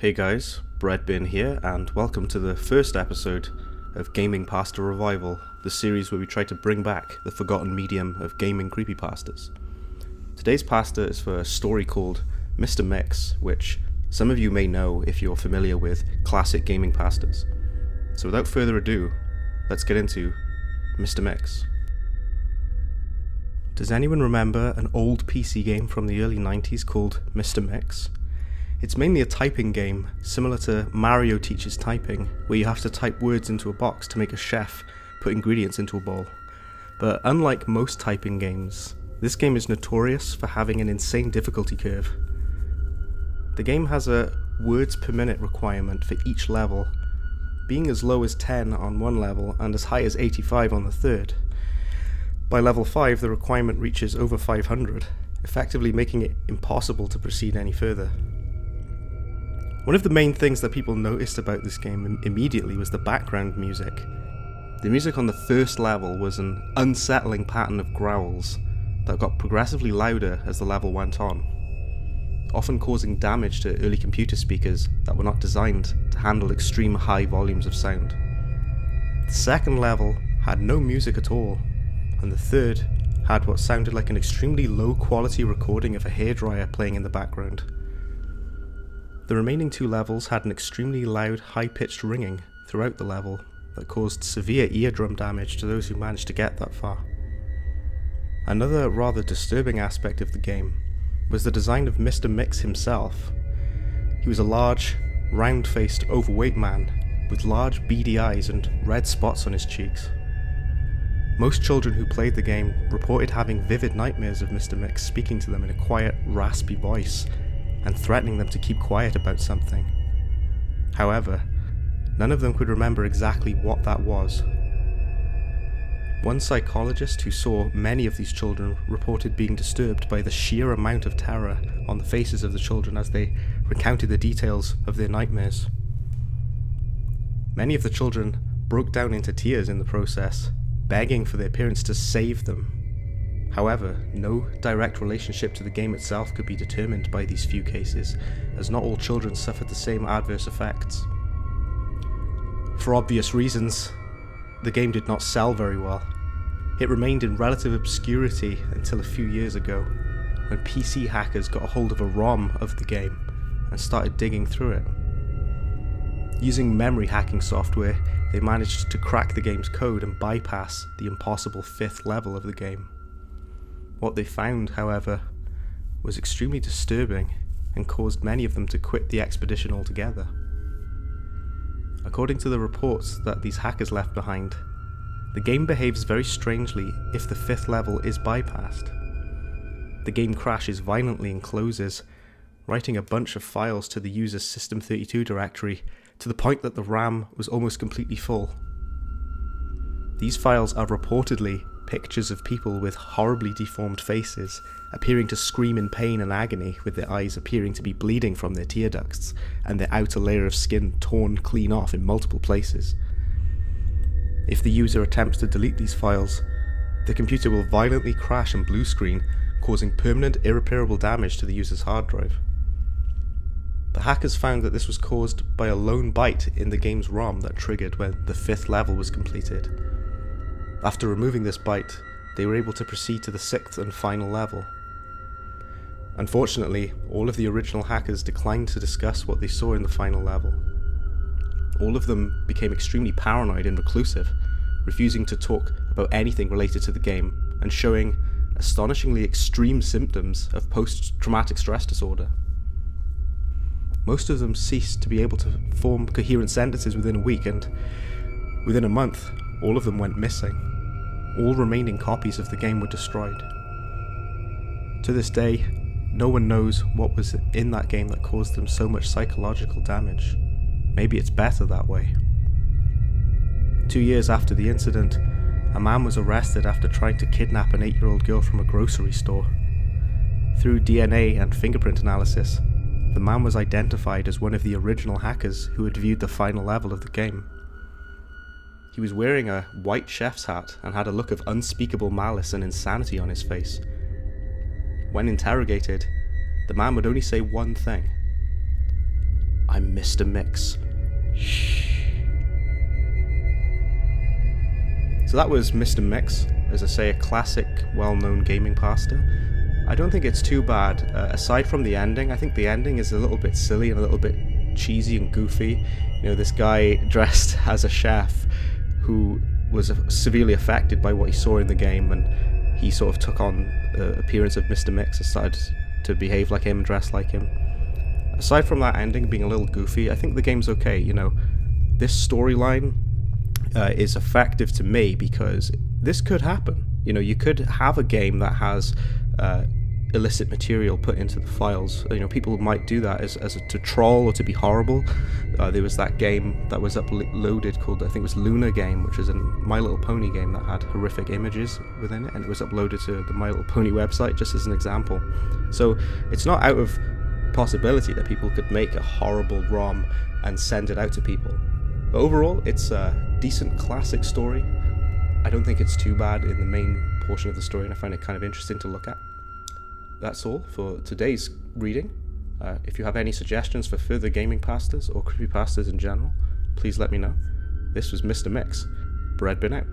Hey guys, Breadbin here, and welcome to the first episode of GamingPasta Revival, the series where we try to bring back the forgotten medium of gaming creepypastas. Today's pasta is for a story called Mr. Mix, which some of you may know if you're familiar with classic gaming pastas. So without further ado, let's get into Mr. Mix. Does anyone remember an old PC game from the early 90s called Mr. Mix? It's mainly a typing game, similar to Mario Teaches Typing, where you have to type words into a box to make a chef put ingredients into a bowl. But unlike most typing games, this game is notorious for having an insane difficulty curve. The game has a words per minute requirement for each level, being as low as 10 on one level and as high as 85 on the third. By level 5, the requirement reaches over 500, effectively making it impossible to proceed any further. One of the main things that people noticed about this game immediately was the background music. The music on the first level was an unsettling pattern of growls that got progressively louder as the level went on, often causing damage to early computer speakers that were not designed to handle extreme high volumes of sound. The second level had no music at all, and the third had what sounded like an extremely low quality recording of a hairdryer playing in the background. The remaining two levels had an extremely loud, high-pitched ringing throughout the level that caused severe eardrum damage to those who managed to get that far. Another rather disturbing aspect of the game was the design of Mr. Mix himself. He was a large, round-faced, overweight man with large beady eyes and red spots on his cheeks. Most children who played the game reported having vivid nightmares of Mr. Mix speaking to them in a quiet, raspy voice and threatening them to keep quiet about something. However, none of them could remember exactly what that was. One psychologist who saw many of these children reported being disturbed by the sheer amount of terror on the faces of the children as they recounted the details of their nightmares. Many of the children broke down into tears in the process, begging for their parents to save them. However, no direct relationship to the game itself could be determined by these few cases, as not all children suffered the same adverse effects. For obvious reasons, the game did not sell very well. It remained in relative obscurity until a few years ago, when PC hackers got a hold of a ROM of the game and started digging through it. Using memory hacking software, they managed to crack the game's code and bypass the impossible fifth level of the game. What they found, however, was extremely disturbing and caused many of them to quit the expedition altogether. According to the reports that these hackers left behind, the game behaves very strangely if the fifth level is bypassed. The game crashes violently and closes, writing a bunch of files to the user's System32 directory to the point that the RAM was almost completely full. These files are reportedly pictures of people with horribly deformed faces, appearing to scream in pain and agony, with their eyes appearing to be bleeding from their tear ducts, and their outer layer of skin torn clean off in multiple places. If the user attempts to delete these files, the computer will violently crash and blue screen, causing permanent irreparable damage to the user's hard drive. The hackers found that this was caused by a lone byte in the game's ROM that triggered when the fifth level was completed. After removing this byte, they were able to proceed to the sixth and final level. Unfortunately, all of the original hackers declined to discuss what they saw in the final level. All of them became extremely paranoid and reclusive, refusing to talk about anything related to the game, and showing astonishingly extreme symptoms of post-traumatic stress disorder. Most of them ceased to be able to form coherent sentences within a week, and within a month, all of them went missing. All remaining copies of the game were destroyed. To this day, no one knows what was in that game that caused them so much psychological damage. Maybe it's better that way. 2 years after the incident, a man was arrested after trying to kidnap an 8-year-old girl from a grocery store. Through DNA and fingerprint analysis, the man was identified as one of the original hackers who had viewed the final level of the game. He was wearing a white chef's hat and had a look of unspeakable malice and insanity on his face. When interrogated, the man would only say one thing: I'm Mr. Mix. Shh. So that was Mr. Mix, as I say, a classic, well-known gaming pasta. I don't think it's too bad, aside from the ending. I think the ending is a little bit silly and a little bit cheesy and goofy. You know, this guy dressed as a chef who was severely affected by what he saw in the game, and he sort of took on the appearance of Mr. Mix and started to behave like him and dress like him. Aside from that ending being a little goofy, I think the game's okay. You know, this storyline is effective to me because this could happen. You know, you could have a game that has illicit material put into the files. You know, people might do that to troll or to be horrible. There was that game that was uploaded called, I think it was Luna Game, which is a My Little Pony game that had horrific images within it, and it was uploaded to the My Little Pony website just as an example. So it's not out of possibility that people could make a horrible ROM and send it out to people. But overall, it's a decent classic story. I don't think it's too bad in the main portion of the story, and I find it kind of interesting to look at. That's all for today's reading. If you have any suggestions for further gaming pastas or creepypastas in general, please let me know. This was Mr. Mix. Bread bin out.